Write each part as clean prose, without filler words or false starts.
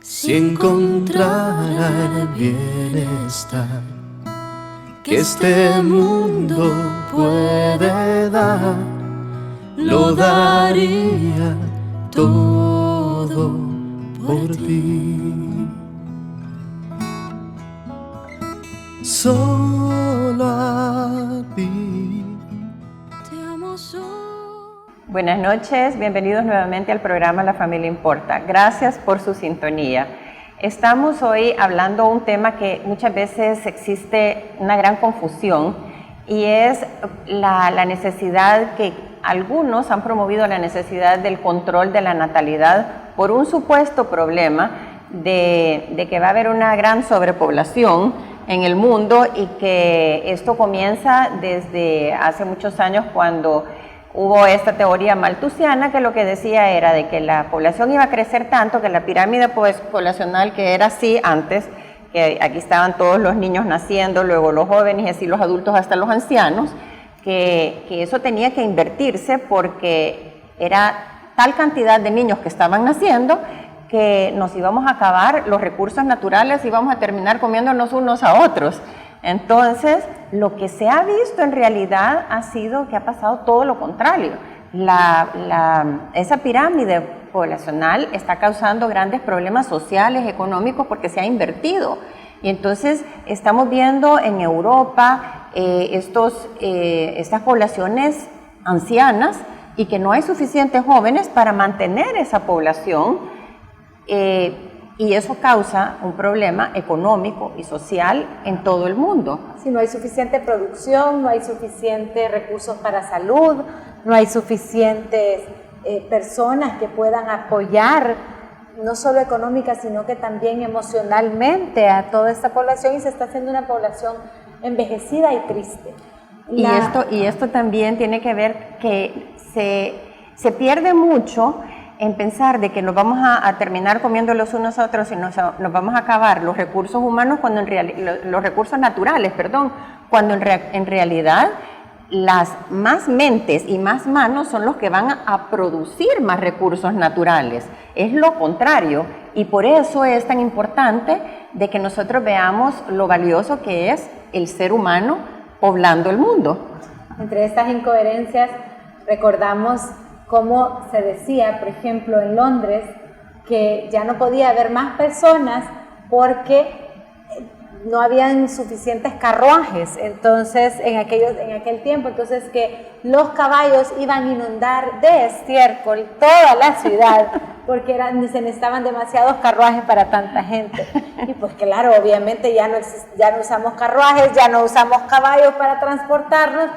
Si encontrara el bienestar que este mundo puede dar, lo daría todo por ti. Solo a ti. Te amo solo. Buenas noches, bienvenidos nuevamente al programa La Familia Importa. Gracias por su sintonía. Estamos hoy hablando un tema que muchas veces existe una gran confusión y es la necesidad que algunos han promovido, la necesidad del control de la natalidad por un supuesto problema de que va a haber una gran sobrepoblación en el mundo y que esto comienza desde hace muchos años cuando hubo esta teoría malthusiana que lo que decía era de que la población iba a crecer tanto, que la pirámide poblacional que era así antes, que aquí estaban todos los niños naciendo, luego los jóvenes y así los adultos hasta los ancianos, que eso tenía que invertirse porque era tal cantidad de niños que estaban naciendo que nos íbamos a acabar los recursos naturales y íbamos a terminar comiéndonos unos a otros. Entonces, lo que se ha visto en realidad ha sido que ha pasado todo lo contrario. Esa pirámide poblacional está causando grandes problemas sociales, económicos, porque se ha invertido. Y entonces estamos viendo en Europa estas poblaciones ancianas y que no hay suficientes jóvenes para mantener esa población. Y eso causa un problema económico y social en todo el mundo. Si no hay suficiente producción, no hay suficientes recursos para salud, no hay suficientes personas que puedan apoyar, no solo económica, sino que también emocionalmente a toda esta población, y se está haciendo una población envejecida y triste. Y esto también tiene que ver que se pierde mucho en pensar de que nos vamos a terminar comiendo los unos a otros y nos vamos a acabar los recursos humanos, los recursos naturales, cuando en realidad las más mentes y más manos son los que van a producir más recursos naturales. Es lo contrario, y por eso es tan importante de que nosotros veamos lo valioso que es el ser humano poblando el mundo. Entre estas incoherencias recordamos cómo se decía, por ejemplo, en Londres, que ya no podía haber más personas porque no habían suficientes carruajes, entonces en aquel tiempo, entonces que los caballos iban a inundar de estiércol toda la ciudad porque se necesitaban demasiados carruajes para tanta gente. Y pues claro, obviamente ya no usamos carruajes, ya no usamos caballos para transportarnos,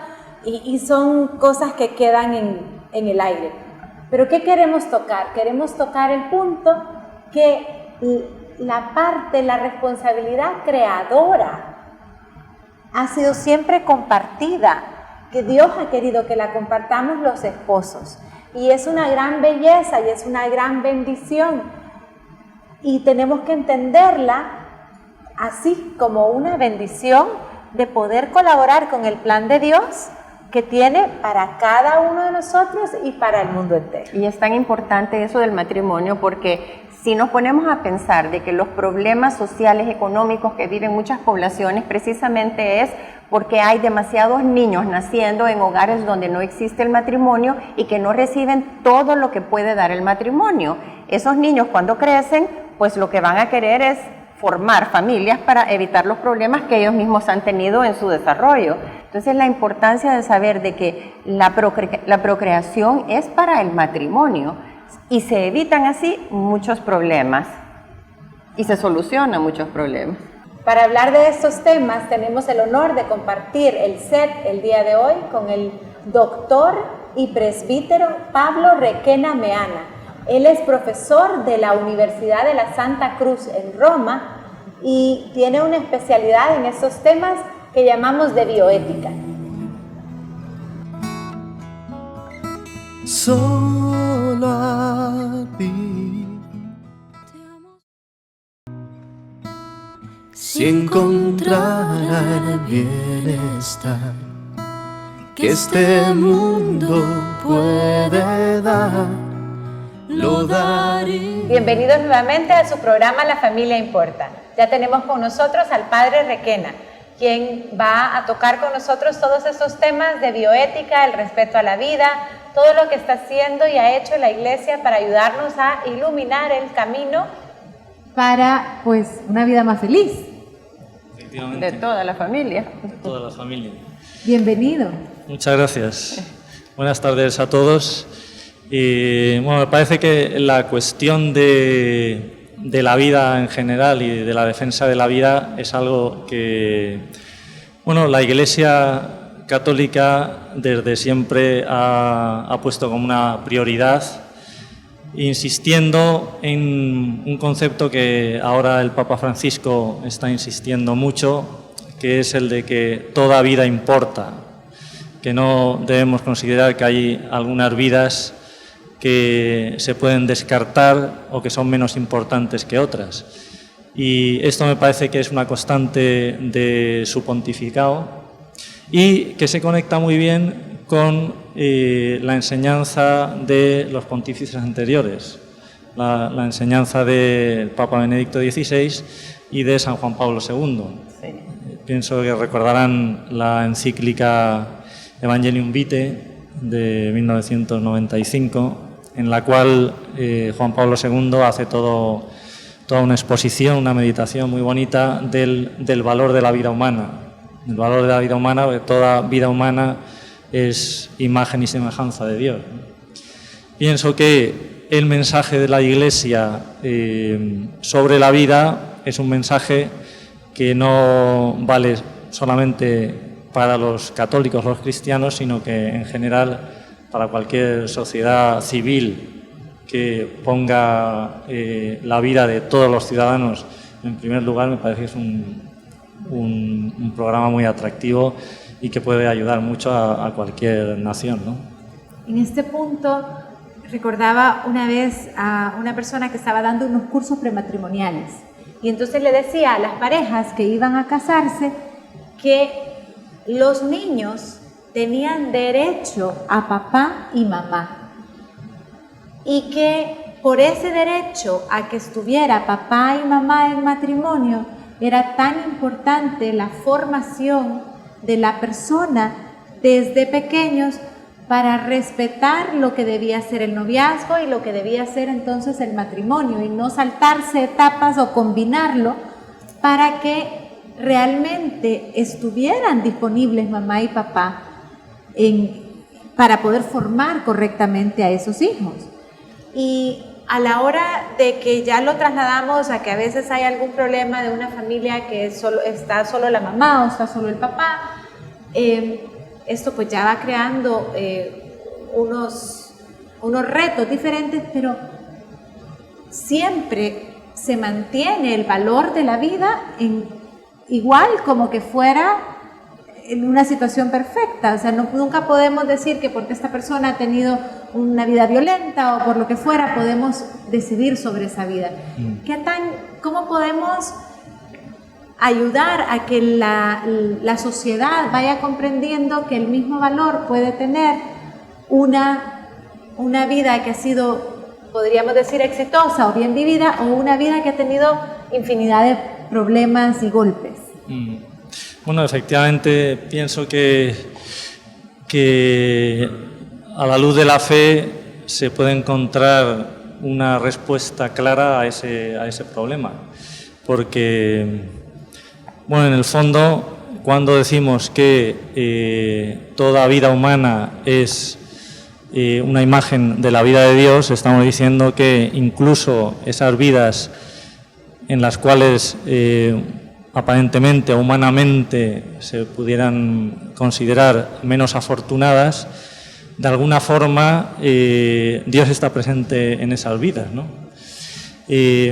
y son cosas que quedan en el aire. Pero ¿qué queremos tocar? Queremos tocar el punto que la responsabilidad creadora ha sido siempre compartida, que Dios ha querido que la compartamos los esposos. Y es una gran belleza y es una gran bendición. Y tenemos que entenderla así como una bendición de poder colaborar con el plan de Dios que tiene para cada uno de nosotros y para el mundo entero. Y es tan importante eso del matrimonio porque si nos ponemos a pensar de que los problemas sociales, económicos que viven muchas poblaciones precisamente es porque hay demasiados niños naciendo en hogares donde no existe el matrimonio y que no reciben todo lo que puede dar el matrimonio. Esos niños cuando crecen, pues lo que van a querer es formar familias para evitar los problemas que ellos mismos han tenido en su desarrollo. Entonces la importancia de saber de que la procreación es para el matrimonio y se evitan así muchos problemas y se solucionan muchos problemas. Para hablar de estos temas tenemos el honor de compartir el set el día de hoy con el doctor y presbítero Pablo Requena Meana. Él es profesor de la Universidad de la Santa Cruz en Roma y tiene una especialidad en estos temas que llamamos de bioética. Solo a ti. Si encontrara el bienestar que este mundo puede dar, lo daré. Bienvenidos nuevamente a su programa La Familia Importa. Ya tenemos con nosotros al Padre Requena, quien va a tocar con nosotros todos estos temas de bioética, el respeto a la vida, todo lo que está haciendo y ha hecho la Iglesia para ayudarnos a iluminar el camino para, pues, una vida más feliz. De toda la familia. De toda la familia. Bienvenido. Muchas gracias. Buenas tardes a todos. Bueno, me parece que la cuestión de la vida en general y de la defensa de la vida es algo que, bueno, la Iglesia Católica desde siempre ha puesto como una prioridad, insistiendo en un concepto que ahora el Papa Francisco está insistiendo mucho, que es el de que toda vida importa, que no debemos considerar que hay algunas vidas que se pueden descartar o que son menos importantes que otras. Y esto me parece que es una constante de su pontificado y que se conecta muy bien con la enseñanza de los pontífices anteriores, la enseñanza del Papa Benedicto XVI y de San Juan Pablo II. Sí. Pienso que recordarán la encíclica Evangelium Vitae de 1995, en la cual Juan Pablo II hace toda una exposición, una meditación muy bonita del valor de la vida humana. El valor de la vida humana, porque toda vida humana es imagen y semejanza de Dios. Pienso que el mensaje de la Iglesia sobre la vida es un mensaje que no vale solamente para los católicos, los cristianos, sino que en general para cualquier sociedad civil que ponga la vida de todos los ciudadanos en primer lugar. Me parece que es un programa muy atractivo y que puede ayudar mucho a cualquier nación, ¿no? En este punto recordaba una vez a una persona que estaba dando unos cursos prematrimoniales y entonces le decía a las parejas que iban a casarse que los niños tenían derecho a papá y mamá y que por ese derecho a que estuviera papá y mamá en matrimonio era tan importante la formación de la persona desde pequeños para respetar lo que debía ser el noviazgo y lo que debía ser entonces el matrimonio y no saltarse etapas o combinarlo para que realmente estuvieran disponibles mamá y papá para poder formar correctamente a esos hijos. Y a la hora de que ya lo trasladamos a que a veces hay algún problema de una familia que está solo la mamá o está solo el papá, esto pues ya va creando unos retos diferentes, pero siempre se mantiene el valor de la vida igual como que fuera en una situación perfecta. O sea, nunca podemos decir que porque esta persona ha tenido una vida violenta o por lo que fuera, podemos decidir sobre esa vida. ¿Cómo podemos ayudar a que la sociedad vaya comprendiendo que el mismo valor puede tener una vida que ha sido, podríamos decir, exitosa o bien vivida, o una vida que ha tenido infinidad de problemas y golpes? Bueno, efectivamente pienso que a la luz de la fe se puede encontrar una respuesta clara a ese problema, porque, bueno, en el fondo, cuando decimos que toda vida humana es una imagen de la vida de Dios, estamos diciendo que incluso esas vidas en las cuales aparentemente o humanamente se pudieran considerar menos afortunadas, de alguna forma Dios está presente en esas vidas, ¿no?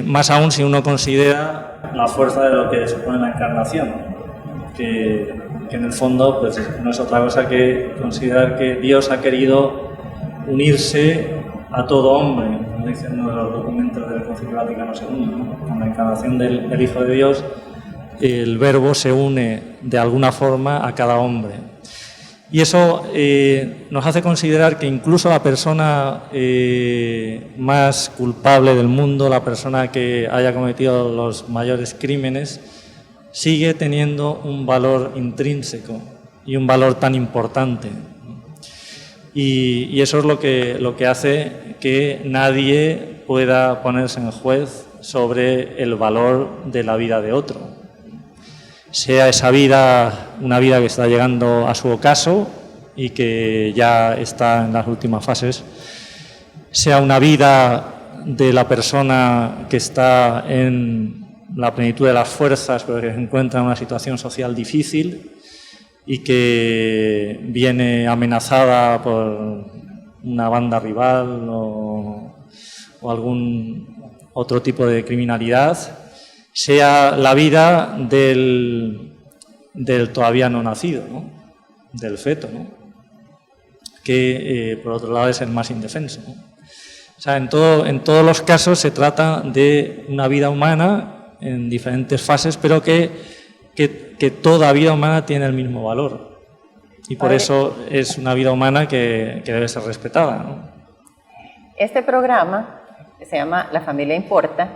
Más aún si uno considera la fuerza de lo que supone la encarnación, que en el fondo pues, no es otra cosa que considerar que Dios ha querido unirse a todo hombre, como dicen uno de los documentos del Concilio Vaticano II, ¿no? Con la encarnación del Hijo de Dios, el Verbo se une de alguna forma a cada hombre. Y eso nos hace considerar que incluso la persona más culpable del mundo, la persona que haya cometido los mayores crímenes, sigue teniendo un valor intrínseco y un valor tan importante. Y eso es lo que hace que nadie pueda ponerse en juez sobre el valor de la vida de otro. Sea esa vida una vida que está llegando a su ocaso y que ya está en las últimas fases, sea una vida de la persona que está en la plenitud de las fuerzas pero que se encuentra en una situación social difícil y que viene amenazada por una banda rival o algún otro tipo de criminalidad, sea la vida del todavía no nacido, ¿no? Del feto, ¿no? Que por otro lado es el más indefenso, ¿no? O sea, en todos los casos se trata de una vida humana en diferentes fases, pero que toda vida humana tiene el mismo valor. Y por eso es una vida humana que debe ser respetada, ¿no? Este programa, que se llama La Familia Importa,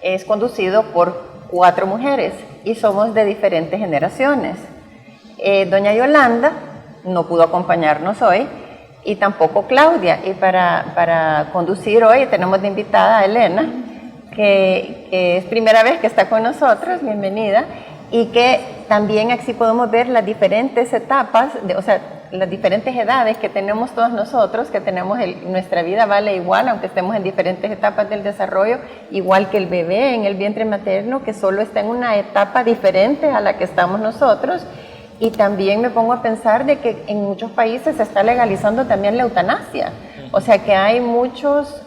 es conducido por 4 mujeres y somos de diferentes generaciones. Doña Yolanda no pudo acompañarnos hoy y tampoco Claudia. Y para conducir hoy tenemos de invitada a Elena, que es primera vez que está con nosotros, bienvenida, y que también así podemos ver las diferentes etapas, o sea, las diferentes edades que tenemos todos nosotros, que tenemos nuestra vida vale igual, aunque estemos en diferentes etapas del desarrollo, igual que el bebé en el vientre materno, que solo está en una etapa diferente a la que estamos nosotros. Y también me pongo a pensar de que en muchos países se está legalizando también la eutanasia, o sea que hay muchas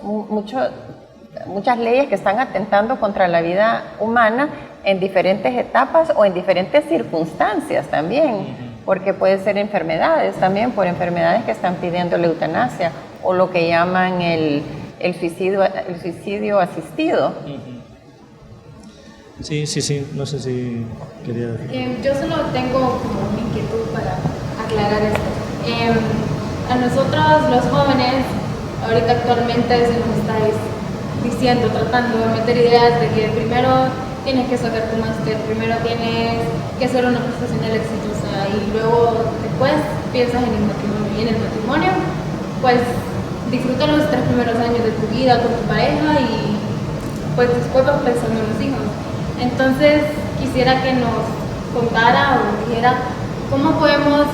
leyes que están atentando contra la vida humana en diferentes etapas o en diferentes circunstancias también, porque puede ser enfermedades también, por enfermedades que están pidiendo la eutanasia o lo que llaman el suicidio asistido. Sí, no sé si quería decir. Yo solo tengo como una inquietud para aclarar esto. A nosotros los jóvenes, ahorita actualmente se nos estáis diciendo, tratando de meter ideas de que primero tienes que sacar tu máster, primero tienes que ser una profesional exitosa y luego después piensas en el matrimonio. Y en el matrimonio, pues disfruta los 3 primeros años de tu vida con tu pareja y pues después vas pensando en los hijos. Entonces quisiera que nos contara o dijera cómo podemos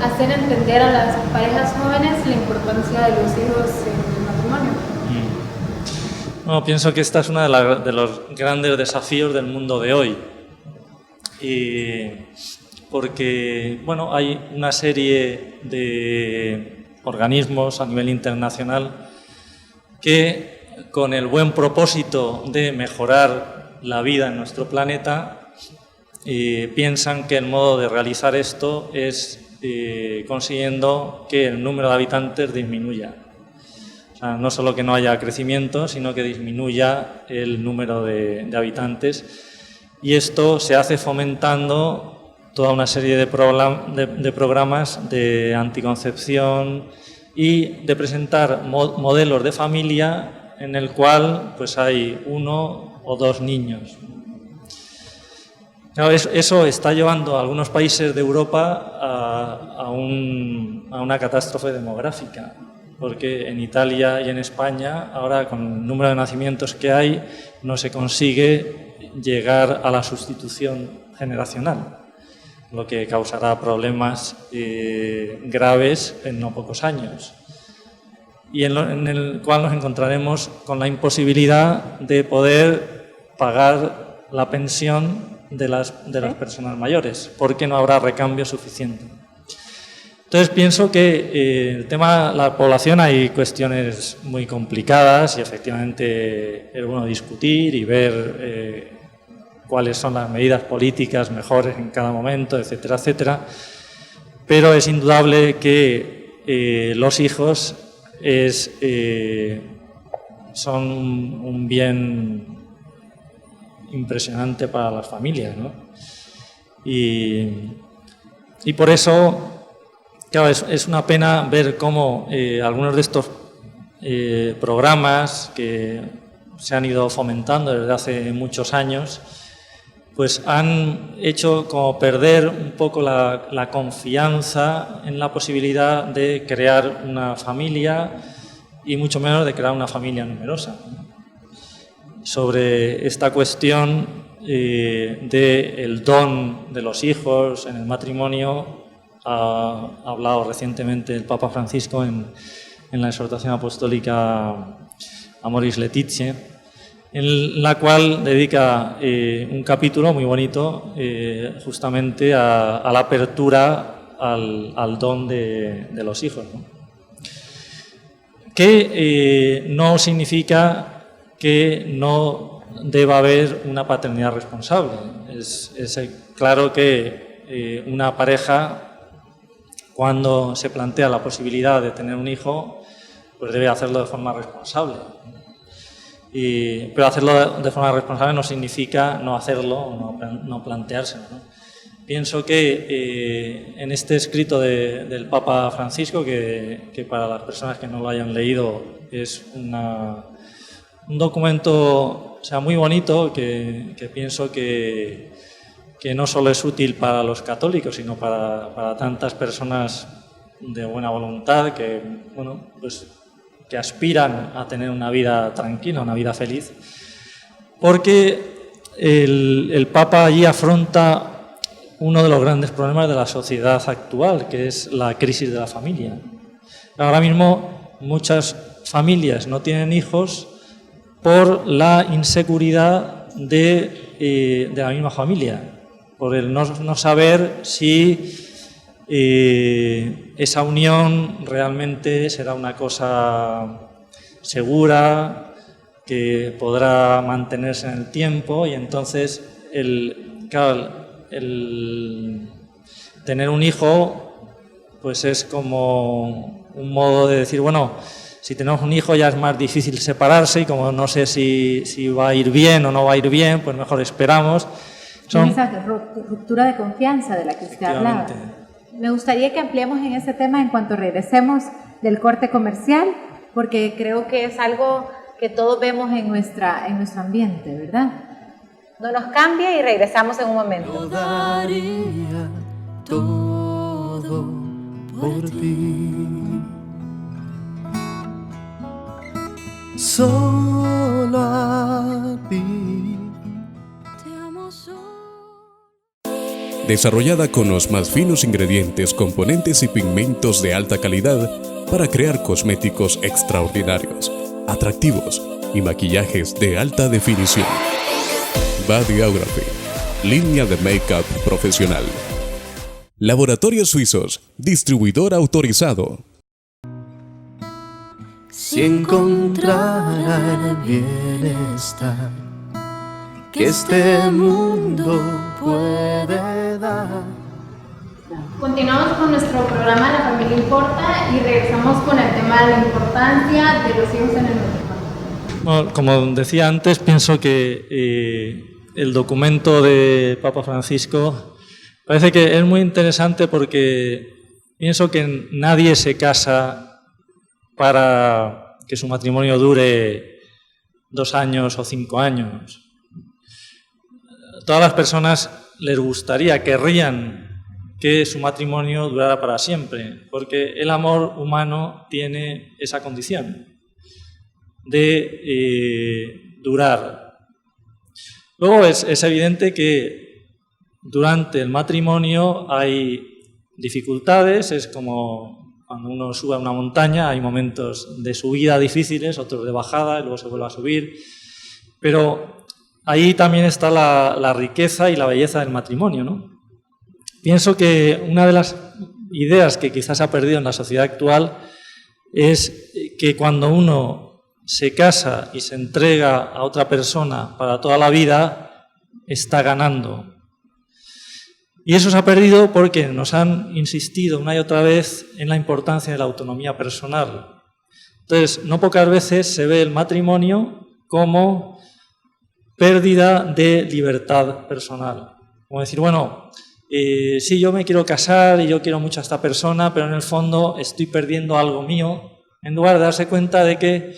hacer entender a las parejas jóvenes la importancia de los hijos en el matrimonio. No, pienso que esta es uno de los grandes desafíos del mundo de hoy. Porque, bueno, hay una serie de organismos a nivel internacional que, con el buen propósito de mejorar la vida en nuestro planeta, piensan que el modo de realizar esto es consiguiendo que el número de habitantes disminuya. O sea, no solo que no haya crecimiento, sino que disminuya el número de habitantes. Y esto se hace fomentando toda una serie de programas de anticoncepción y de presentar modelos de familia en el cual pues, hay 1 o 2 niños. Claro, eso está llevando a algunos países de Europa a una catástrofe demográfica. Porque en Italia y en España, ahora con el número de nacimientos que hay, no se consigue llegar a la sustitución generacional, lo que causará problemas graves en no pocos años. Y en el cual nos encontraremos con la imposibilidad de poder pagar la pensión de las personas mayores, porque no habrá recambio suficiente. Entonces pienso que el tema de la población hay cuestiones muy complicadas y efectivamente es bueno discutir y ver cuáles son las medidas políticas mejores en cada momento, etcétera, etcétera. Pero es indudable que los hijos son un bien impresionante para las familias, ¿no? Y por eso claro, es una pena ver cómo algunos de estos programas que se han ido fomentando desde hace muchos años, pues han hecho como perder un poco la confianza en la posibilidad de crear una familia y mucho menos de crear una familia numerosa. Sobre esta cuestión del don de los hijos en el matrimonio ha hablado recientemente el Papa Francisco en la exhortación apostólica Amoris Laetitia, en la cual dedica un capítulo muy bonito justamente a la apertura al don de los hijos, ¿no? Que no significa que no deba haber una paternidad responsable. Es claro que una pareja, cuando se plantea la posibilidad de tener un hijo, pues debe hacerlo de forma responsable. Pero hacerlo de forma responsable no significa no hacerlo o no planteárselo, ¿no? Pienso que en este escrito del Papa Francisco, que para las personas que no lo hayan leído es un documento, o sea, muy bonito, que pienso que no solo es útil para los católicos, sino para tantas personas de buena voluntad que, bueno, pues, que aspiran a tener una vida tranquila, una vida feliz, porque el Papa allí afronta uno de los grandes problemas de la sociedad actual, que es la crisis de la familia. Ahora mismo muchas familias no tienen hijos por la inseguridad de la misma familia, por el no saber si esa unión realmente será una cosa segura, que podrá mantenerse en el tiempo, y entonces claro, el tener un hijo pues es como un modo de decir, bueno, si tenemos un hijo ya es más difícil separarse, y como no sé si va a ir bien o no va a ir bien, pues mejor esperamos. Esa ruptura de confianza de la que usted hablaba. Me gustaría que ampliemos en ese tema en cuanto regresemos del corte comercial, porque creo que es algo que todos vemos en nuestro ambiente, ¿verdad? No nos cambie y regresamos en un momento. Yo daría todo por ti. Solo a ti. Te amo solo. Desarrollada con los más finos ingredientes, componentes y pigmentos de alta calidad para crear cosméticos extraordinarios, atractivos y maquillajes de alta definición. Bodyography, línea de make-up profesional. Laboratorios Suizos, distribuidor autorizado. Si encontrara el bienestar que este mundo puede dar. Continuamos con nuestro programa La Familia Importa y regresamos con el tema de la importancia de los hijos en el matrimonio. Bueno, como decía antes, pienso que el documento de Papa Francisco parece que es muy interesante, porque pienso que nadie se casa para que su matrimonio dure 2 años o 5 años. Todas las personas les gustaría, querrían que su matrimonio durara para siempre, porque el amor humano tiene esa condición de durar. Luego es evidente que durante el matrimonio hay dificultades, es como cuando uno sube a una montaña, hay momentos de subida difíciles, otros de bajada, y luego se vuelve a subir, pero ahí también está la riqueza y la belleza del matrimonio, ¿no? Pienso que una de las ideas que quizás se ha perdido en la sociedad actual es que cuando uno se casa y se entrega a otra persona para toda la vida, está ganando. Y eso se ha perdido porque nos han insistido una y otra vez en la importancia de la autonomía personal. Entonces, no pocas veces se ve el matrimonio como pérdida de libertad personal. Como decir, bueno, sí, yo me quiero casar y yo quiero mucho a esta persona, pero en el fondo estoy perdiendo algo mío, en lugar de darse cuenta de que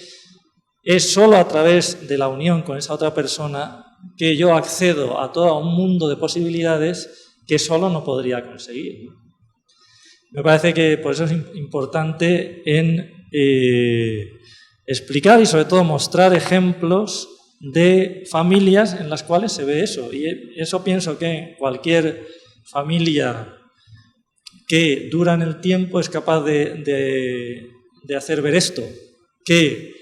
es solo a través de la unión con esa otra persona que yo accedo a todo un mundo de posibilidades que solo no podría conseguir. Me parece que por eso es importante en explicar y sobre todo mostrar ejemplos de familias en las cuales se ve eso. Y eso pienso que cualquier familia que dura en el tiempo es capaz de hacer ver esto, que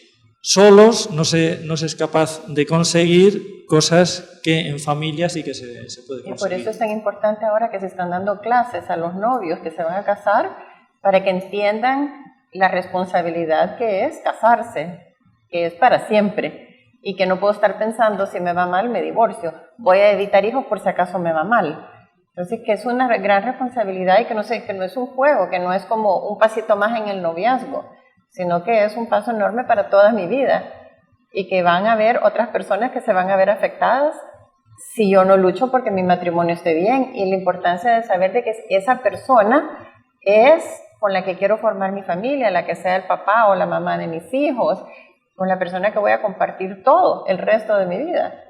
solos no se es capaz de conseguir cosas que en familia sí que se puede conseguir. Y por eso es tan importante ahora que se están dando clases a los novios que se van a casar para que entiendan la responsabilidad que es casarse, que es para siempre, y que no puedo estar pensando si me va mal me divorcio, voy a evitar hijos por si acaso me va mal. Entonces que es una gran responsabilidad y que no es un juego, que no es como un pasito más en el noviazgo, sino que es un paso enorme para toda mi vida y que van a haber otras personas que se van a ver afectadas si yo no lucho porque mi matrimonio esté bien, y la importancia de saber de que esa persona es con la que quiero formar mi familia, la que sea el papá o la mamá de mis hijos, con la persona que voy a compartir todo el resto de mi vida.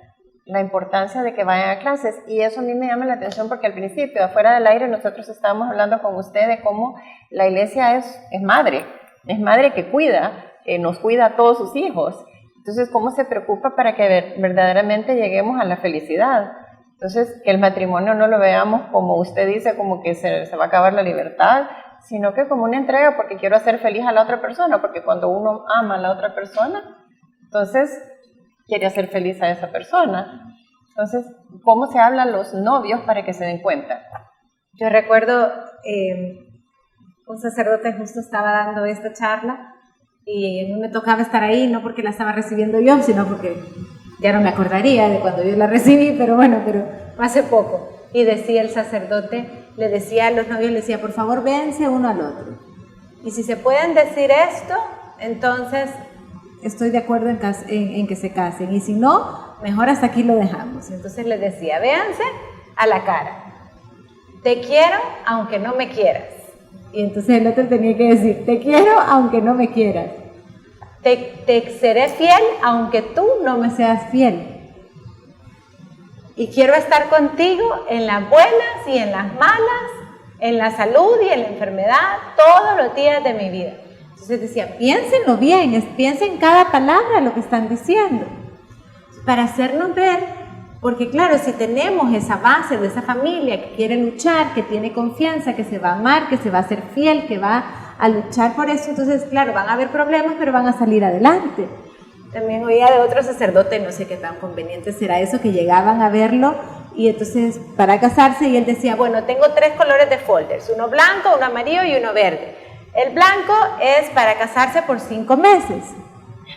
La importancia de que vayan a clases, y eso a mí me llama la atención porque al principio, afuera del aire, nosotros estábamos hablando con usted de cómo la iglesia es madre que cuida, nos cuida a todos sus hijos. Entonces, cómo se preocupa para que verdaderamente lleguemos a la felicidad. Entonces, que el matrimonio no lo veamos como usted dice, como que se va a acabar la libertad, sino que como una entrega porque quiero hacer feliz a la otra persona, porque cuando uno ama a la otra persona, entonces quiere hacer feliz a esa persona. Entonces, ¿cómo se hablan los novios para que se den cuenta? Yo recuerdo un sacerdote justo estaba dando esta charla y a mí me tocaba estar ahí, no porque la estaba recibiendo yo, sino porque ya no me acordaría de cuando yo la recibí, pero hace poco. Y decía el sacerdote, le decía a los novios, le decía, por favor, véanse uno al otro. Y si se pueden decir esto, entonces estoy de acuerdo en que se casen. Y si no, mejor hasta aquí lo dejamos. Entonces les decía, véanse a la cara. Te quiero aunque no me quieras. Y entonces el otro tenía que decir, te quiero aunque no me quieras. Te seré fiel aunque tú no me seas fiel. Y quiero estar contigo en las buenas y en las malas, en la salud y en la enfermedad, todos los días de mi vida. Entonces decía, piénsenlo bien, piensen cada palabra lo que están diciendo, para hacernos ver, porque claro, si tenemos esa base de esa familia que quiere luchar, que tiene confianza, que se va a amar, que se va a ser fiel, que va a luchar por eso, entonces claro, van a haber problemas, pero van a salir adelante. También oía de otro sacerdote, no sé qué tan conveniente será eso, que llegaban a verlo y entonces para casarse y él decía, bueno, tengo 3 colores de folders, uno blanco, uno amarillo y uno verde. El blanco es para casarse por 5 meses,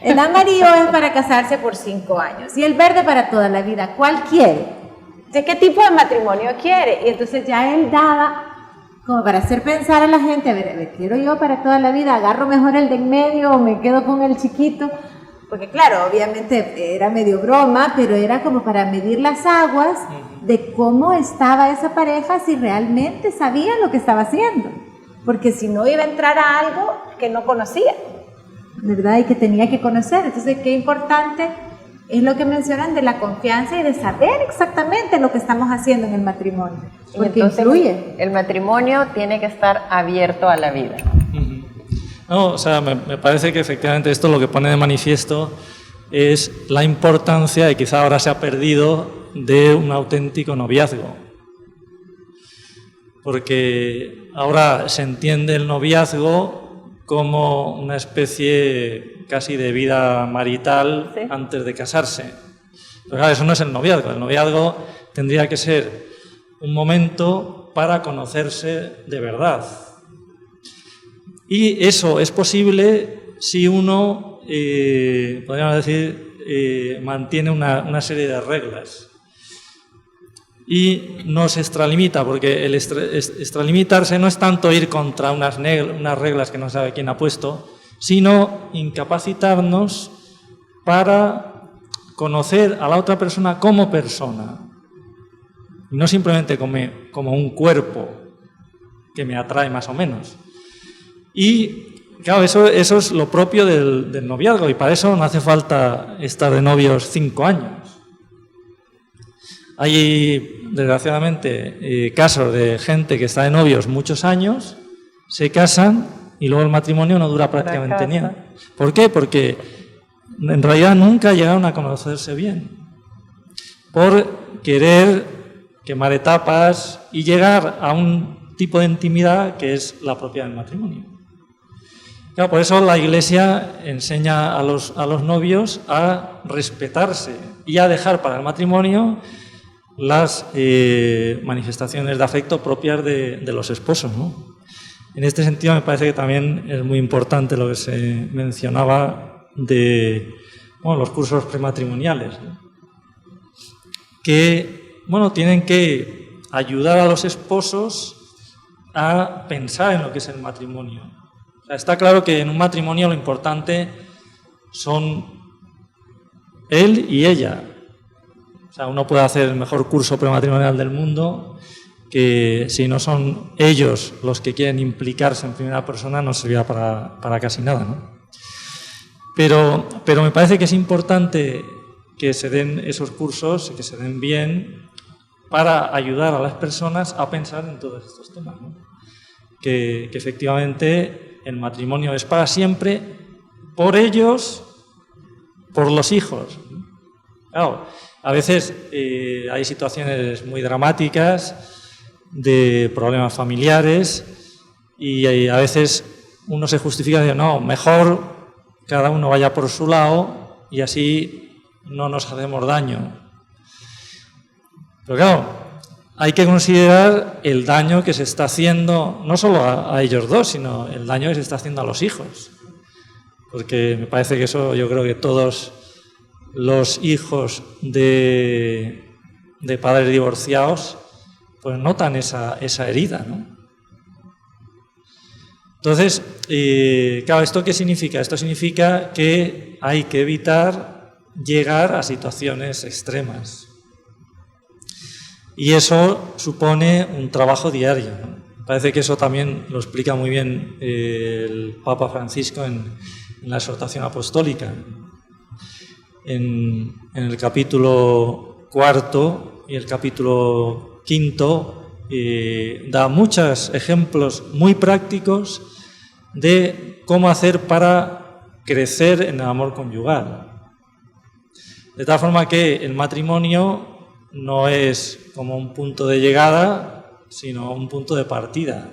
el amarillo es para casarse por 5 años y el verde para toda la vida. ¿Cuál quiere? ¿De qué tipo de matrimonio quiere? Y entonces ya él daba como para hacer pensar a la gente, a ver, quiero yo para toda la vida, agarro mejor el de en medio o me quedo con el chiquito. Porque claro, obviamente era medio broma, pero era como para medir las aguas de cómo estaba esa pareja, si realmente sabía lo que estaba haciendo. Porque si no iba a entrar a algo que no conocía, ¿verdad? Y que tenía que conocer. Entonces, qué importante es lo que mencionan de la confianza y de saber exactamente lo que estamos haciendo en el matrimonio. Porque entonces, influye. El matrimonio tiene que estar abierto a la vida. No, o sea, me parece que efectivamente esto lo que pone de manifiesto es la importancia, y quizá ahora se ha perdido, de un auténtico noviazgo. Porque ahora se entiende el noviazgo como una especie casi de vida marital, ¿sí?, antes de casarse. Pero claro, eso no es el noviazgo. El noviazgo tendría que ser un momento para conocerse de verdad. Y eso es posible si uno, podríamos decir, mantiene una serie de reglas. Y no se extralimita, porque el extralimitarse no es tanto ir contra unas reglas que no sabe quién ha puesto, sino incapacitarnos para conocer a la otra persona como persona. Y no simplemente como un cuerpo que me atrae más o menos. Y claro, eso es lo propio del noviazgo, y para eso no hace falta estar de novios 5 años. Hay, desgraciadamente, casos de gente que está de novios muchos años, se casan y luego el matrimonio no dura prácticamente ni nada. ¿Por qué? Porque en realidad nunca llegaron a conocerse bien. Por querer quemar etapas y llegar a un tipo de intimidad que es la propia del matrimonio. Claro, por eso la Iglesia enseña a los novios a respetarse y a dejar para el matrimonio las manifestaciones de afecto propias de los esposos, ¿no? En este sentido me parece que también es muy importante lo que se mencionaba de los cursos prematrimoniales, ¿no? Que tienen que ayudar a los esposos a pensar en lo que es el matrimonio. O sea, está claro que en un matrimonio lo importante son él y ella. O sea, uno puede hacer el mejor curso prematrimonial del mundo, que si no son ellos los que quieren implicarse en primera persona no servirá para casi nada, ¿no? Pero me parece que es importante que se den esos cursos y que se den bien para ayudar a las personas a pensar en todos estos temas, ¿no? Que efectivamente el matrimonio es para siempre, por ellos, por los hijos. Claro, a veces hay situaciones muy dramáticas de problemas familiares y a veces uno se justifica diciendo, no, mejor cada uno vaya por su lado y así no nos hacemos daño. Pero claro, hay que considerar el daño que se está haciendo no solo a ellos dos, sino el daño que se está haciendo a los hijos. Porque me parece que eso, yo creo que todos los hijos de padres divorciados pues notan esa herida, ¿no? Entonces, claro, ¿esto qué significa? Esto significa que hay que evitar llegar a situaciones extremas. Y eso supone un trabajo diario, ¿no? Parece que eso también lo explica muy bien el Papa Francisco en la exhortación apostólica. En el capítulo 4 y el capítulo 5 da muchos ejemplos muy prácticos de cómo hacer para crecer en el amor conyugal. De tal forma que el matrimonio no es como un punto de llegada, sino un punto de partida,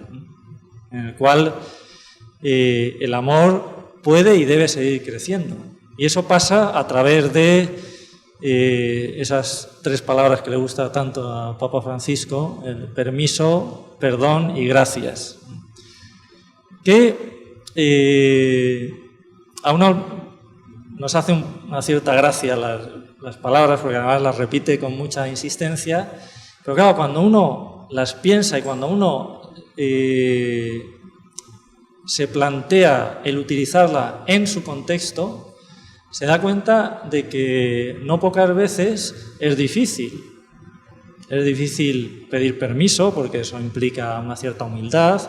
en el cual el amor puede y debe seguir creciendo. Y eso pasa a través de esas 3 palabras que le gusta tanto a Papa Francisco: el permiso, perdón y gracias. Que a uno nos hace una cierta gracia las palabras, porque además las repite con mucha insistencia, pero claro, cuando uno las piensa y cuando uno se plantea el utilizarla en su contexto, se da cuenta de que no pocas veces es difícil. Es difícil pedir permiso porque eso implica una cierta humildad.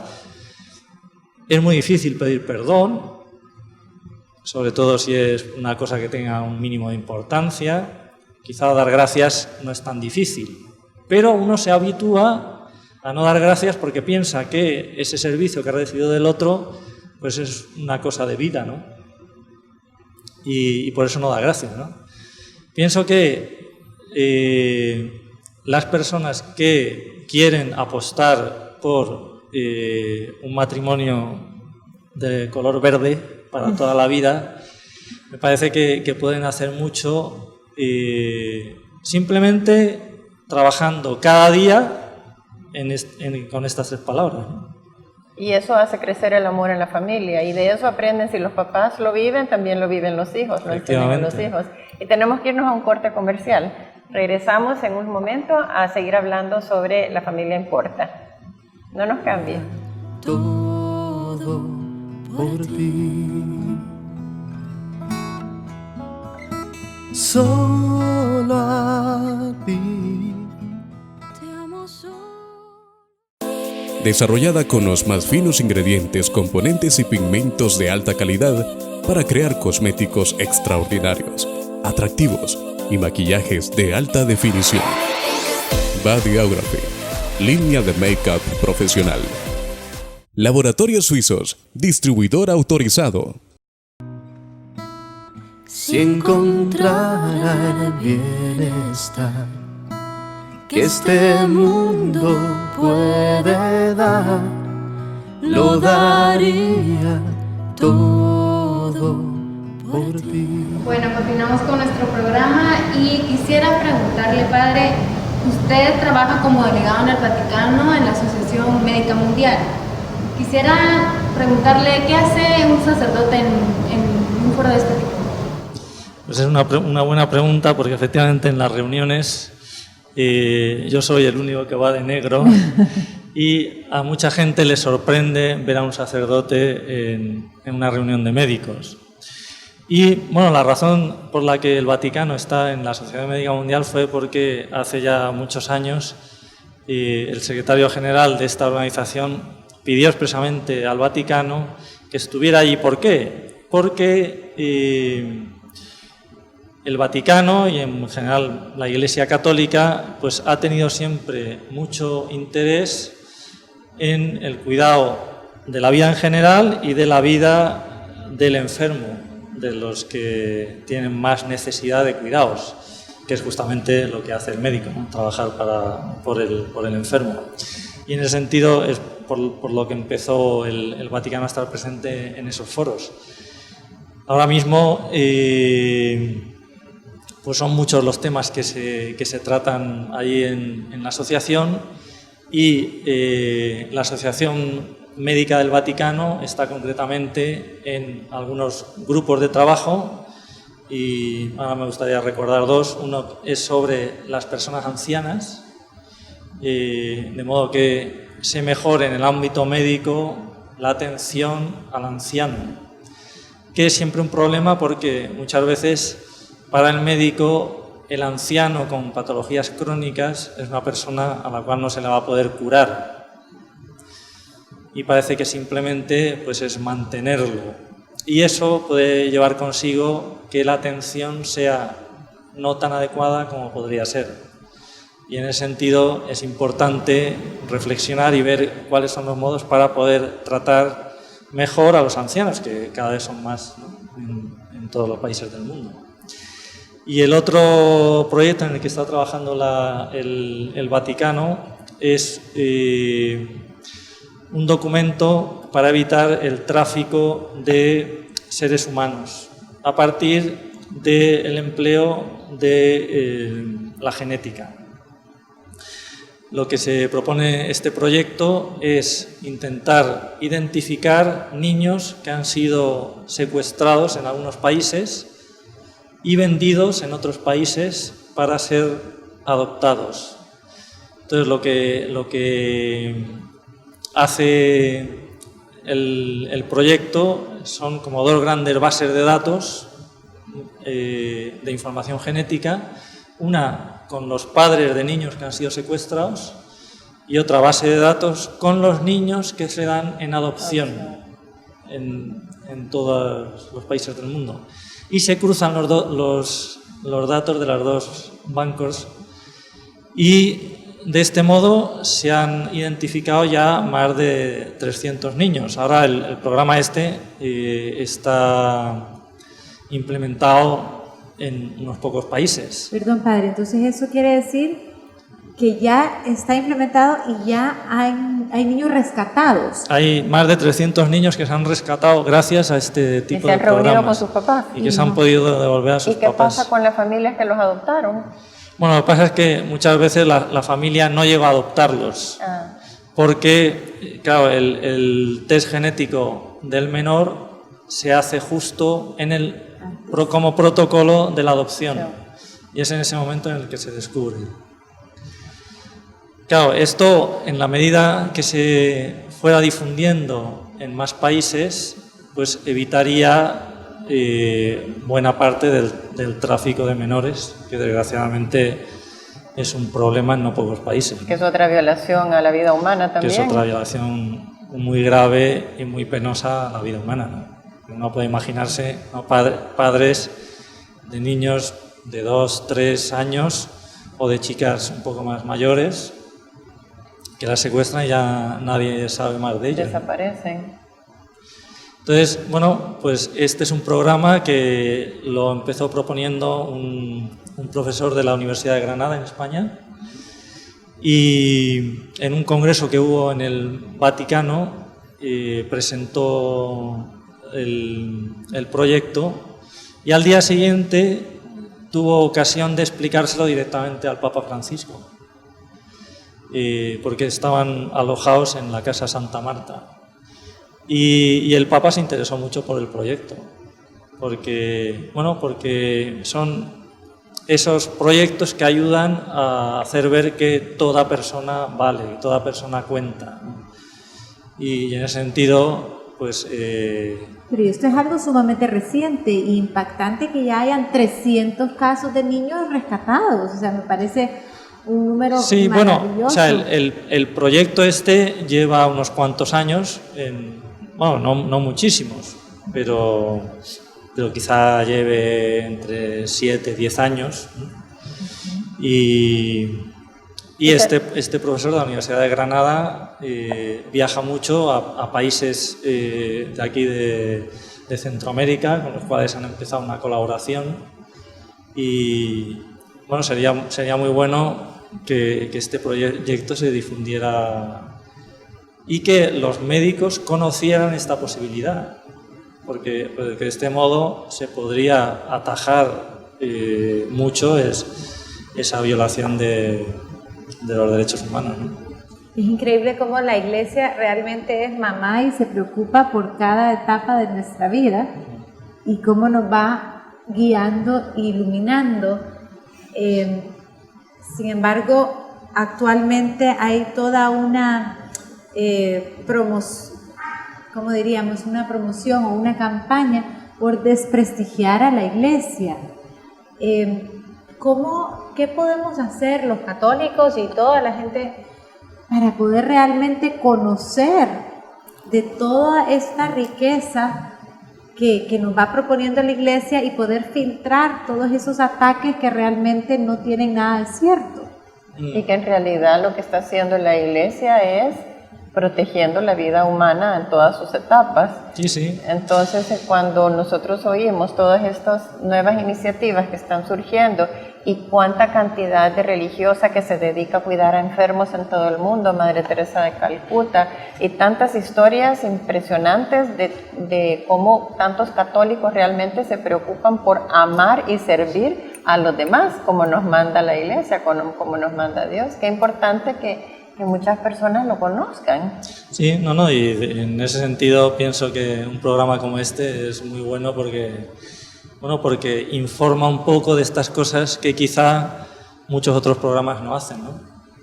Es muy difícil pedir perdón, sobre todo si es una cosa que tenga un mínimo de importancia. Quizá dar gracias no es tan difícil, pero uno se habitúa a no dar gracias porque piensa que ese servicio que ha recibido del otro pues es una cosa de vida, ¿no? Y por eso no da gracias, ¿no? Pienso que las personas que quieren apostar por un matrimonio de color verde para toda la vida, me parece que pueden hacer mucho simplemente trabajando cada día con estas 3 palabras, ¿no? Y eso hace crecer el amor en la familia, y de eso aprenden. Si los papás lo viven, también lo viven los hijos, lo enseñan a los hijos. Y tenemos que irnos a un corte comercial. Regresamos en un momento a seguir hablando sobre La Familia Importa. No nos cambie. Todo por ti. Solo a ti. desarrollada con los más finos ingredientes, componentes y pigmentos de alta calidad para crear cosméticos extraordinarios, atractivos y maquillajes de alta definición. Bodyography, línea de make-up profesional. Laboratorios Suizos, distribuidor autorizado. Si encontrara el bienestar que este mundo puede dar, lo daría todo por ti. Bueno, continuamos con nuestro programa y quisiera preguntarle, padre, usted trabaja como delegado en el Vaticano en la Asociación Médica Mundial. Quisiera preguntarle, ¿qué hace un sacerdote en un foro de este tipo? Pues es una buena pregunta, porque efectivamente en las reuniones yo soy el único que va de negro y a mucha gente le sorprende ver a un sacerdote en una reunión de médicos. Y bueno, la razón por la que el Vaticano está en la Sociedad Médica Mundial fue porque hace ya muchos años el secretario general de esta organización pidió expresamente al Vaticano que estuviera allí. ¿Por qué? Porque el Vaticano y en general la Iglesia Católica pues ha tenido siempre mucho interés en el cuidado de la vida en general y de la vida del enfermo, de los que tienen más necesidad de cuidados, que es justamente lo que hace el médico, ¿no? Trabajar por el enfermo. Y en ese sentido es por lo que empezó el Vaticano a estar presente en esos foros. Ahora mismo pues son muchos los temas que se tratan allí en la asociación, y la Asociación Médica del Vaticano está concretamente en algunos grupos de trabajo, y ahora me gustaría recordar dos. Uno es sobre las personas ancianas, de modo que se mejore en el ámbito médico la atención al anciano, que es siempre un problema porque muchas veces para el médico el anciano con patologías crónicas es una persona a la cual no se le va a poder curar, y parece que simplemente pues es mantenerlo, y eso puede llevar consigo que la atención sea no tan adecuada como podría ser. Y en ese sentido es importante reflexionar y ver cuáles son los modos para poder tratar mejor a los ancianos, que cada vez son más, ¿no? en todos los países del mundo. Y el otro proyecto en el que está trabajando el Vaticano es un documento para evitar el tráfico de seres humanos a partir del empleo de la genética. Lo que se propone este proyecto es intentar identificar niños que han sido secuestrados en algunos países y vendidos en otros países para ser adoptados. Entonces lo que hace el proyecto son como dos grandes bases de datos de información genética, una con los padres de niños que han sido secuestrados y otra base de datos con los niños que se dan en adopción en todos los países del mundo. Y se cruzan los datos de los dos bancos, y de este modo se han identificado ya más de 300 niños. Ahora el programa está implementado en unos pocos países. Perdón, padre, entonces eso quiere decir que ya está implementado y ya hay niños rescatados. Hay más de 300 niños que se han rescatado gracias a este tipo de programas. Que se han reunido con sus papás. Y que se han podido devolver a sus papás. ¿Y qué pasa con las familias que los adoptaron? Bueno, lo que pasa es que muchas veces la familia no llegó a adoptarlos. Porque, claro, el test genético del menor se hace justo como protocolo de la adopción, y es en ese momento en el que se descubre. Claro, esto, en la medida que se fuera difundiendo en más países, pues evitaría buena parte del tráfico de menores, que desgraciadamente es un problema en no pocos países. Que es otra violación a la vida humana también. Que es otra violación muy grave y muy penosa a la vida humana, ¿no? Uno puede imaginarse, ¿no?, padres de niños de 2, 3 años o de chicas un poco más mayores que las secuestran y ya nadie sabe más de ellas. Desaparecen. Entonces, bueno, pues este es un programa que lo empezó proponiendo un profesor de la Universidad de Granada en España, y en un congreso que hubo en el Vaticano presentó el proyecto, y al día siguiente tuvo ocasión de explicárselo directamente al Papa Francisco, porque estaban alojados en la Casa Santa Marta. Y el Papa se interesó mucho por el proyecto, porque son esos proyectos que ayudan a hacer ver que toda persona vale, que toda persona cuenta, ¿no? Y en ese sentido, pues... Pero esto es algo sumamente reciente e impactante, que ya hayan 300 casos de niños rescatados. O sea, me parece un número sí, maravilloso. Bueno, o sea, el proyecto este lleva unos cuantos años, bueno, no muchísimos, pero quizá lleve entre 7 y 10 años, ¿no? Y este profesor de la Universidad de Granada viaja mucho a países de aquí de Centroamérica, con los cuales han empezado una colaboración, y bueno, sería muy bueno que este proyecto se difundiera y que los médicos conocieran esta posibilidad, porque de este modo se podría atajar mucho esa violación de los derechos humanos, ¿no? Es increíble cómo la Iglesia realmente es mamá y se preocupa por cada etapa de nuestra vida y cómo nos va guiando e iluminando. Sin embargo, actualmente hay toda una una promoción o una campaña por desprestigiar a la Iglesia. ¿Qué podemos hacer los católicos y toda la gente para poder realmente conocer de toda esta riqueza que nos va proponiendo la Iglesia y poder filtrar todos esos ataques que realmente no tienen nada de cierto? Y que en realidad lo que está haciendo la Iglesia es protegiendo la vida humana en todas sus etapas. Sí, sí. Entonces, cuando nosotros oímos todas estas nuevas iniciativas que están surgiendo y cuánta cantidad de religiosa que se dedica a cuidar a enfermos en todo el mundo, Madre Teresa de Calcuta, y tantas historias impresionantes de cómo tantos católicos realmente se preocupan por amar y servir a los demás, como nos manda la Iglesia, como nos manda Dios. Qué importante que muchas personas lo conozcan. Sí, y en ese sentido pienso que un programa como este es muy bueno porque informa un poco de estas cosas que quizá muchos otros programas no hacen, ¿no?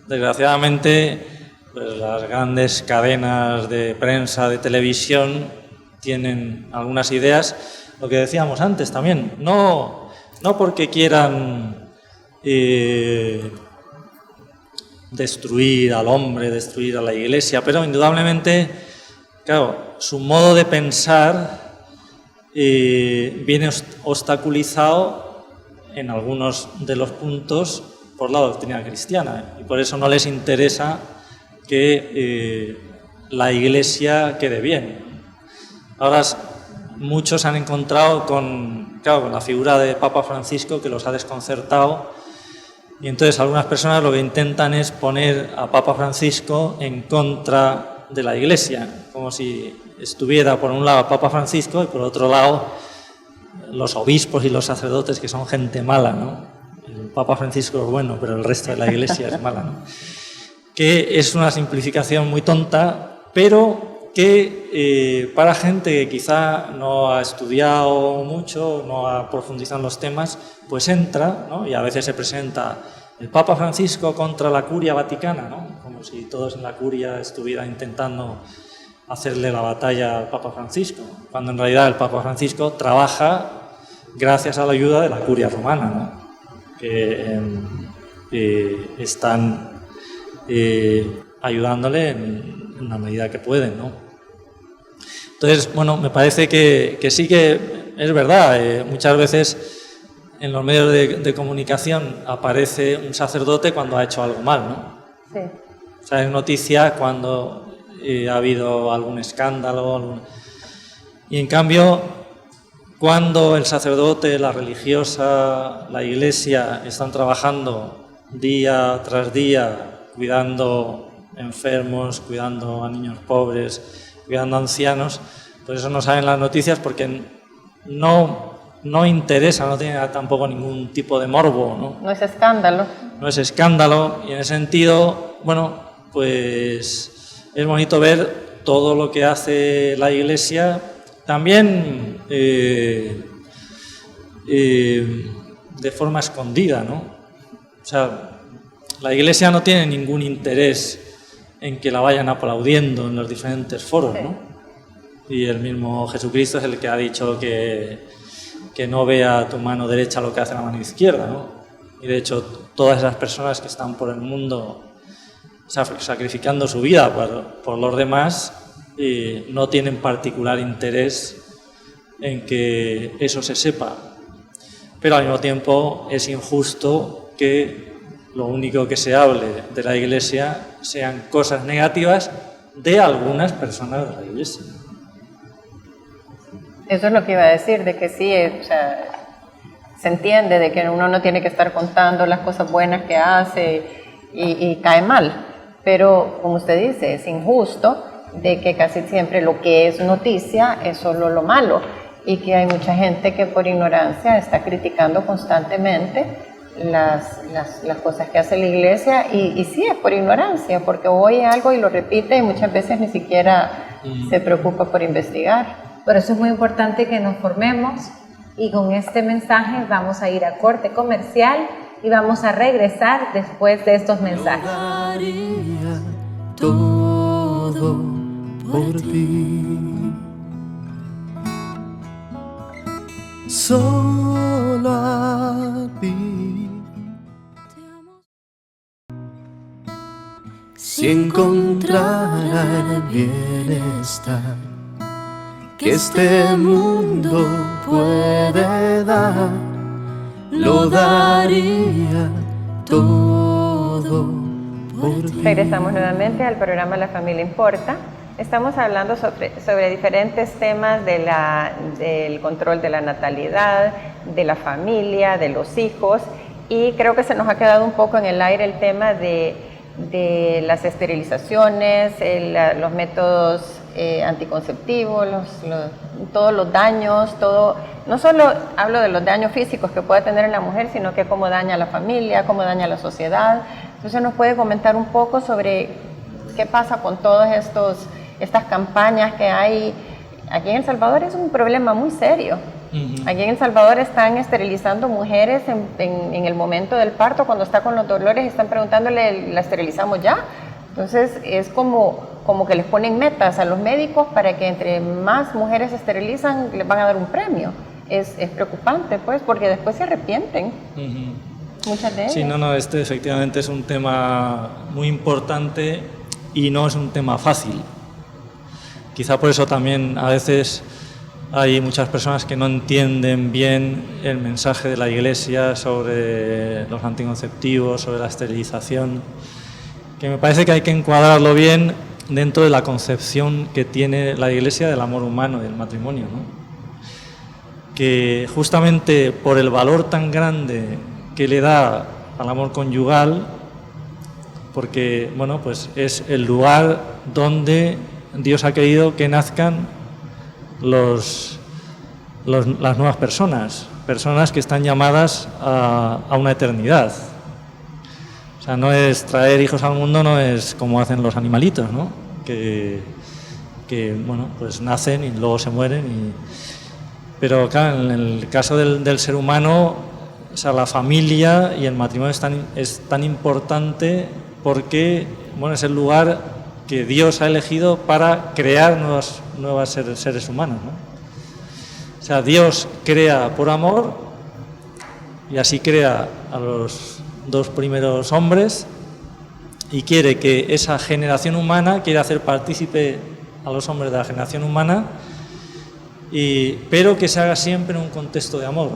Desgraciadamente, pues las grandes cadenas de prensa, de televisión, tienen algunas ideas, lo que decíamos antes también, no porque quieran destruir al hombre, destruir a la Iglesia, pero indudablemente, claro, su modo de pensar viene obstaculizado en algunos de los puntos por la doctrina cristiana, y por eso no les interesa que la Iglesia quede bien. Ahora muchos han encontrado con la figura de Papa Francisco, que los ha desconcertado, y entonces algunas personas lo que intentan es poner a Papa Francisco en contra de la Iglesia, como si estuviera por un lado Papa Francisco y por otro lado los obispos y los sacerdotes, que son gente mala, ¿no? El Papa Francisco es bueno, pero el resto de la Iglesia es mala, ¿no? Que es una simplificación muy tonta, pero que para gente que quizá no ha estudiado mucho, no ha profundizado en los temas, pues entra, ¿no? Y a veces se presenta el Papa Francisco contra la Curia Vaticana, ¿no? Como si todos en la Curia estuvieran intentando hacerle la batalla al Papa Francisco, cuando en realidad el Papa Francisco trabaja gracias a la ayuda de la Curia Romana, ¿no? Que están ayudándole en la medida que pueden, ¿no? Entonces, bueno, me parece que sí que es verdad. Muchas veces en los medios de comunicación aparece un sacerdote cuando ha hecho algo mal, ¿no? Sí. O sea, es noticia cuando ha habido algún escándalo. Y en cambio, cuando el sacerdote, la religiosa, la iglesia están trabajando día tras día, cuidando enfermos, cuidando a niños pobres, cuidando a ancianos, pues eso no salen las noticias porque no interesa, no tiene tampoco ningún tipo de morbo, ¿no? No es escándalo. No es escándalo, y en ese sentido, bueno, pues es bonito ver todo lo que hace la Iglesia, también de forma escondida, ¿no? O sea, la Iglesia no tiene ningún interés en que la vayan aplaudiendo en los diferentes foros, ¿no? Y el mismo Jesucristo es el que ha dicho que no vea tu mano derecha lo que hace la mano izquierda, ¿no? Y de hecho, todas esas personas que están por el mundo sacrificando su vida por los demás, no tienen particular interés en que eso se sepa. Pero al mismo tiempo es injusto que lo único que se hable de la Iglesia sean cosas negativas de algunas personas de la Iglesia. Eso es lo que iba a decir, de que sí, o sea, se entiende de que uno no tiene que estar contando las cosas buenas que hace y cae mal, pero como usted dice, es injusto de que casi siempre lo que es noticia es solo lo malo y que hay mucha gente que por ignorancia está criticando constantemente las cosas que hace la Iglesia y sí es por ignorancia, porque oye algo y lo repite y muchas veces ni siquiera se preocupa por investigar. Por eso es muy importante que nos formemos y con este mensaje vamos a ir a corte comercial y vamos a regresar después de estos mensajes. Daría todo por ti. Solo a ti. Si encontrara el bienestar que este mundo puede dar, lo daría todo por ti. Regresamos nuevamente al programa La Familia Importa. Estamos hablando sobre diferentes temas del control de la natalidad, de la familia, de los hijos, y creo que se nos ha quedado un poco en el aire el tema de las esterilizaciones, los métodos anticonceptivos, todos los daños, no solo hablo de los daños físicos que puede tener en la mujer, sino que cómo daña a la familia, cómo daña a la sociedad. Entonces nos puede comentar un poco sobre qué pasa con todas estas campañas que hay. Aquí en El Salvador es un problema muy serio. Aquí en El Salvador están esterilizando mujeres en el momento del parto, cuando está con los dolores, están preguntándole, ¿la esterilizamos ya? Entonces es como que les ponen metas a los médicos para que entre más mujeres se esterilizan, les van a dar un premio. Es preocupante, pues, porque después se arrepienten. Muchas de ellas. Sí, este efectivamente es un tema muy importante y no es un tema fácil. Quizá por eso también a veces hay muchas personas que no entienden bien el mensaje de la Iglesia sobre los anticonceptivos, sobre la esterilización, que me parece que hay que encuadrarlo bien dentro de la concepción que tiene la Iglesia del amor humano y del matrimonio, ¿no? Que justamente por el valor tan grande que le da al amor conyugal, porque bueno, pues es el lugar donde Dios ha querido que nazcan las nuevas personas que están llamadas a una eternidad. O sea, no es traer hijos al mundo, no es como hacen los animalitos, ¿no? Que bueno, pues nacen y luego se mueren. Pero claro, en el caso del ser humano, o sea, la familia y el matrimonio es tan importante porque bueno, es el lugar que Dios ha elegido para crear nuevos seres humanos, ¿no? O sea, Dios crea por amor y así crea a dos primeros hombres y quiere que esa generación humana, quiere hacer partícipe a los hombres de la generación humana, pero que se haga siempre en un contexto de amor.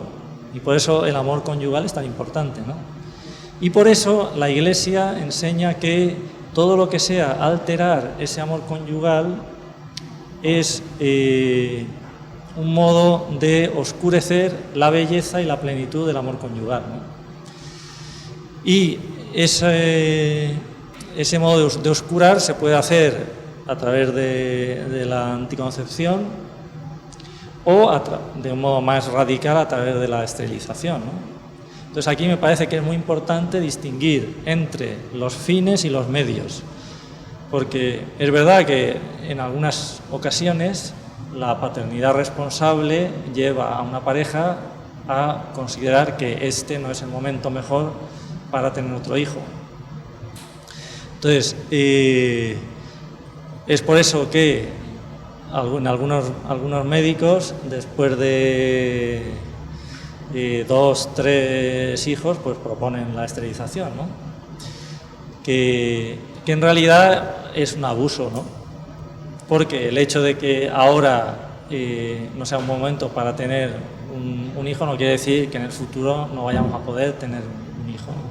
Y por eso el amor conyugal es tan importante, ¿no? Y por eso la Iglesia enseña que todo lo que sea alterar ese amor conyugal es un modo de oscurecer la belleza y la plenitud del amor conyugal, ¿no? Y ese modo de oscurar se puede hacer a través de la anticoncepción o de un modo más radical a través de la esterilización, ¿no? Entonces aquí me parece que es muy importante distinguir entre los fines y los medios, porque es verdad que en algunas ocasiones la paternidad responsable lleva a una pareja a considerar que este no es el momento mejor para tener otro hijo. Entonces, es por eso que algunos médicos, después de 2, 3 hijos, pues proponen la esterilización, ¿no? Que en realidad es un abuso, ¿no? Porque el hecho de que ahora no sea un momento para tener un hijo no quiere decir que en el futuro no vayamos a poder tener un hijo, ¿no?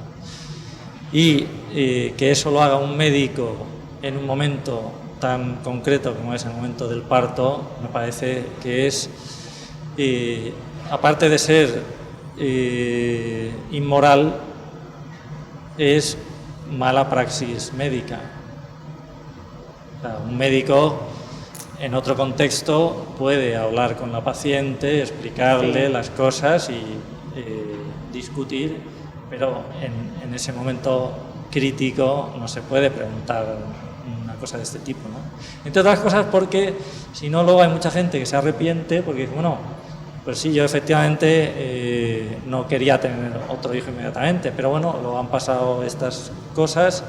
Y que eso lo haga un médico en un momento tan concreto como es el momento del parto, me parece que es, aparte de ser inmoral, es mala praxis médica. O sea, un médico en otro contexto puede hablar con la paciente, explicarle las cosas y discutir, pero en ese momento crítico no se puede preguntar una cosa de este tipo, ¿no? Entre otras cosas porque si no, luego hay mucha gente que se arrepiente porque dice, bueno, pues sí, yo efectivamente no quería tener otro hijo inmediatamente, pero bueno, lo han pasado estas cosas,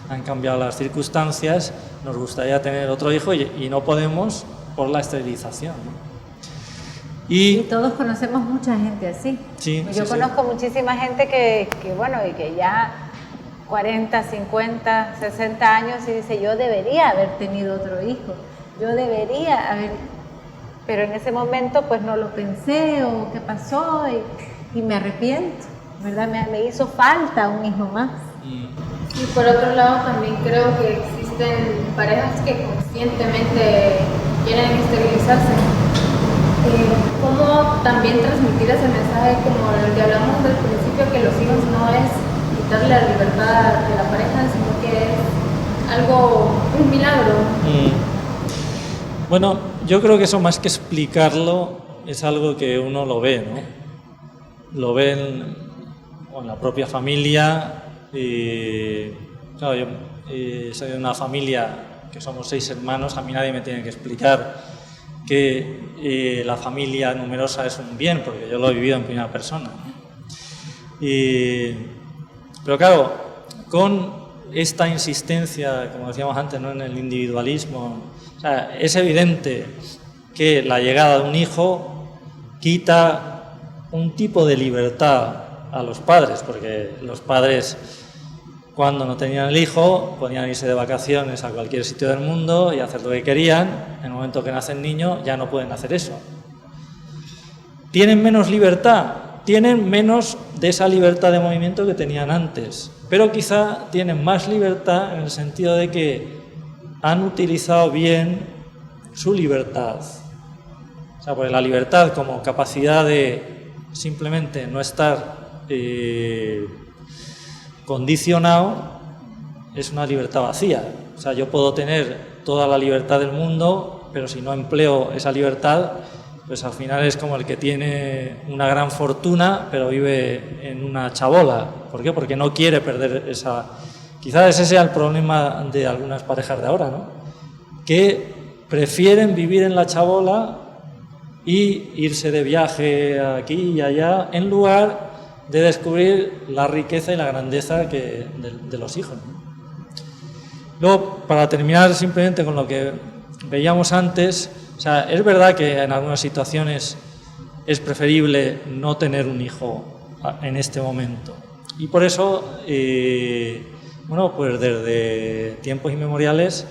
han cambiado las circunstancias, nos gustaría tener otro hijo y no podemos por la esterilización, ¿no? Y todos conocemos mucha gente así. Sí, yo conozco muchísima gente que ya 40, 50, 60 años y dice, yo debería haber tenido otro hijo, yo debería haber, pero en ese momento pues no lo pensé o qué pasó y me arrepiento, ¿verdad? Me hizo falta un hijo más. Y por otro lado también creo que existen parejas que conscientemente quieren esterilizarse. ¿Cómo también transmitir ese mensaje como el que hablamos del principio, que los hijos no es quitarle la libertad de la pareja, sino que es un milagro? Bueno, yo creo que eso más que explicarlo es algo que uno lo ve, ¿no? Lo ve en la propia familia. Claro, yo soy de una familia que somos 6 hermanos, a mí nadie me tiene que explicar que la familia numerosa es un bien, porque yo lo he vivido en primera persona, ¿no? Pero claro, con esta insistencia, como decíamos antes, ¿no?, en el individualismo, o sea, es evidente que la llegada de un hijo quita un tipo de libertad a los padres, porque los padres, cuando no tenían el hijo, podían irse de vacaciones a cualquier sitio del mundo y hacer lo que querían. En el momento que nace el niño ya no pueden hacer eso. Tienen menos libertad, tienen menos de esa libertad de movimiento que tenían antes, pero quizá tienen más libertad en el sentido de que han utilizado bien su libertad. O sea, porque la libertad como capacidad de simplemente no estar condicionado es una libertad vacía. O sea, yo puedo tener toda la libertad del mundo, pero si no empleo esa libertad, pues al final es como el que tiene una gran fortuna, pero vive en una chabola. ¿Por qué? Porque no quiere perder esa... Quizás ese sea el problema de algunas parejas de ahora, ¿no? Que prefieren vivir en la chabola y irse de viaje aquí y allá, en lugar de descubrir la riqueza y la grandeza de los hijos, ¿no? Luego, para terminar simplemente con lo que veíamos antes, o sea, es verdad que en algunas situaciones es preferible no tener un hijo en este momento. Y por eso, bueno, pues desde tiempos inmemoriales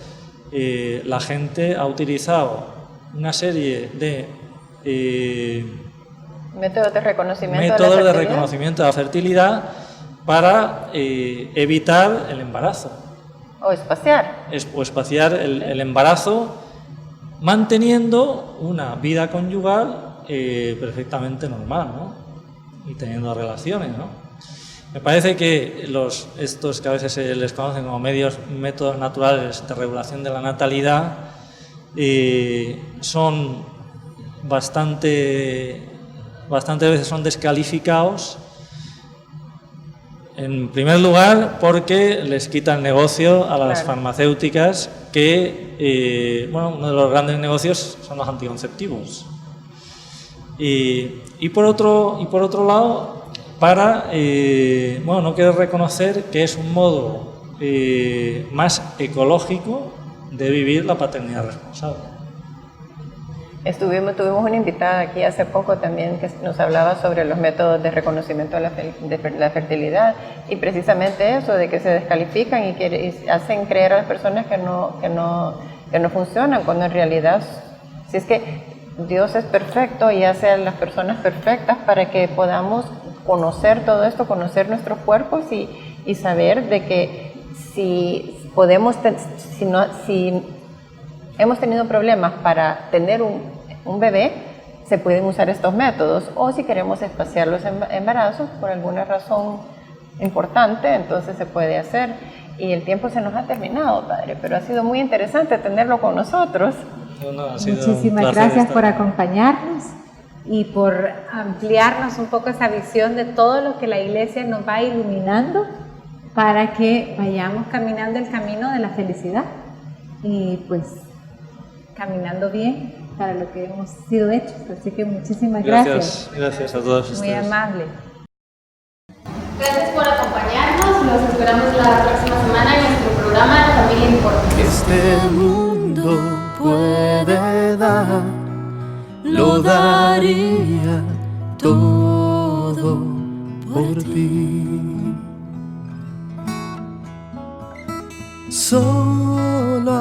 la gente ha utilizado una serie de métodos de reconocimiento de la fertilidad para evitar el embarazo. O espaciar. O espaciar el embarazo, manteniendo una vida conyugal perfectamente normal, ¿no? Y teniendo relaciones, ¿no? Me parece que estos que a veces se les conocen como métodos naturales de regulación de la natalidad son bastante veces son descalificados. En primer lugar, porque les quitan negocio a las farmacéuticas, que bueno, uno de los grandes negocios son los anticonceptivos. Y por otro lado, para bueno, no querer reconocer que es un modo más ecológico de vivir la paternidad responsable. Tuvimos una invitada aquí hace poco también que nos hablaba sobre los métodos de reconocimiento de la fertilidad, y precisamente eso, de que se descalifican y que hacen creer a las personas que no funcionan, cuando en realidad, si es que Dios es perfecto y hace a las personas perfectas para que podamos conocer todo esto, conocer nuestros cuerpos y saber de que si hemos tenido problemas para tener un bebé, se pueden usar estos métodos, o si queremos espaciar los embarazos por alguna razón importante, entonces se puede hacer. Y el tiempo se nos ha terminado, Padre, pero ha sido muy interesante tenerlo con nosotros. Muchísimas gracias por acompañarnos y por ampliarnos un poco esa visión de todo lo que la Iglesia nos va iluminando para que vayamos caminando el camino de la felicidad y pues caminando bien para lo que hemos sido hechos. Así que muchísimas gracias. Gracias a todos ustedes. Muy amable. Gracias por acompañarnos. Los esperamos la próxima semana en nuestro programa La Familia Importa. Este mundo puede dar, lo daría todo por ti. Solo